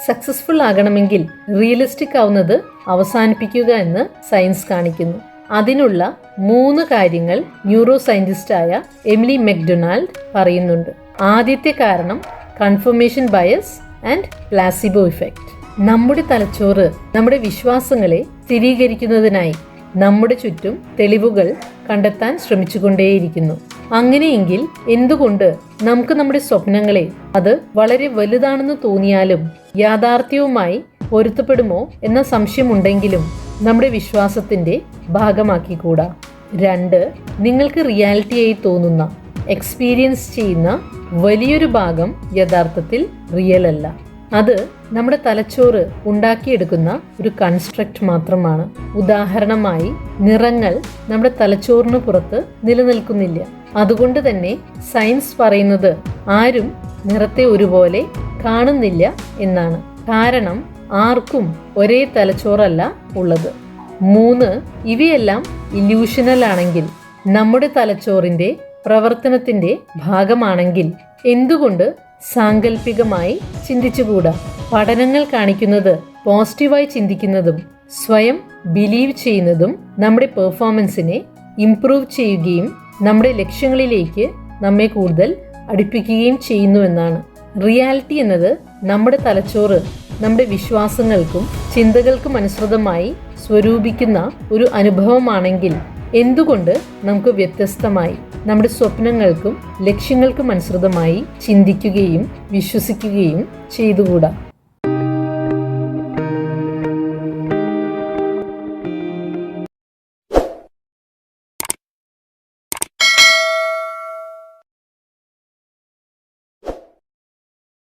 Successful ആകണമെങ്കിൽ realistic ആവുന്നത് അവസാനിപ്പിക്കുക എന്ന് സയൻസ് കാണിക്കുന്നു. അതിനുള്ള 3 കാര്യങ്ങൾ ന്യൂറോ സയന്റിസ്റ്റായ എമിലി മെക്ഡൊണാൾഡ് പറയുന്നുണ്ട്. ആദ്യത്തെ കാരണം confirmation bias and placebo effect. നമ്മുടെ തലച്ചോറ് നമ്മുടെ വിശ്വാസങ്ങളെ സ്ഥിരീകരിക്കുന്നതിനായി നമ്മുടെ ചുറ്റും തെളിവുകൾ കണ്ടെത്താൻ ശ്രമിച്ചുകൊണ്ടേയിരിക്കുന്നു. അങ്ങനെയെങ്കിൽ എന്തുകൊണ്ട് നമുക്ക് നമ്മുടെ സ്വപ്നങ്ങളെ അത് വളരെ വലുതാണെന്ന് തോന്നിയാലും യാഥാർത്ഥ്യവുമായി പൊരുത്തപ്പെടുമോ എന്ന സംശയമുണ്ടെങ്കിലും നമ്മുടെ വിശ്വാസത്തിന്റെ ഭാഗമാക്കിക്കൂടാ? 2, നിങ്ങൾക്ക് റിയാലിറ്റിയായി തോന്നുന്ന എക്സ്പീരിയൻസ് ചെയ്യുന്ന വലിയൊരു ഭാഗം യഥാർത്ഥത്തിൽ റിയൽ അല്ല. അത് നമ്മുടെ തലച്ചോറ് ഉണ്ടാക്കിയെടുക്കുന്ന ഒരു കൺസ്ട്രക്റ്റ് മാത്രമാണ്. ഉദാഹരണമായി, നിറങ്ങൾ നമ്മുടെ തലച്ചോറിന് പുറത്ത് നിലനിൽക്കുന്നില്ല. അതുകൊണ്ട് തന്നെ സയൻസ് പറയുന്നത് ആരും നിറത്തെ ഒരുപോലെ കാണുന്നില്ല എന്നാണ്. കാരണം ആർക്കും ഒരേ തലച്ചോറല്ല ഉള്ളത്. 3, ഇവയെല്ലാം ഇല്യൂഷണൽ ആണെങ്കിൽ, നമ്മുടെ തലച്ചോറിന്റെ പ്രവർത്തനത്തിന്റെ ഭാഗമാണെങ്കിൽ എന്തുകൊണ്ട് സാങ്കല്പികമായി ചിന്തിച്ചുകൂടാ? പഠനങ്ങൾ കാണിക്കുന്നത് പോസിറ്റീവായി ചിന്തിക്കുന്നതും സ്വയം ബിലീവ് ചെയ്യുന്നതും നമ്മുടെ പെർഫോമൻസിനെ ഇംപ്രൂവ് ചെയ്യുകയും നമ്മുടെ ലക്ഷ്യങ്ങളിലേക്ക് നമ്മെ കൂടുതൽ അടുപ്പിക്കുകയും ചെയ്യുന്നുവെന്നാണ്. റിയാലിറ്റി എന്നത് നമ്മുടെ തലച്ചോറ് നമ്മുടെ വിശ്വാസങ്ങൾക്കും ചിന്തകൾക്കും അനുസൃതമായി സ്വരൂപിക്കുന്ന ഒരു അനുഭവമാണെങ്കിൽ എന്തുകൊണ്ട് നമുക്ക് വ്യത്യസ്തമായി നമ്മുടെ സ്വപ്നങ്ങൾക്കും ലക്ഷ്യങ്ങൾക്കും അനുസൃതമായി ചിന്തിക്കുകയും വിശ്വസിക്കുകയും ചെയ്തുകൂടാ?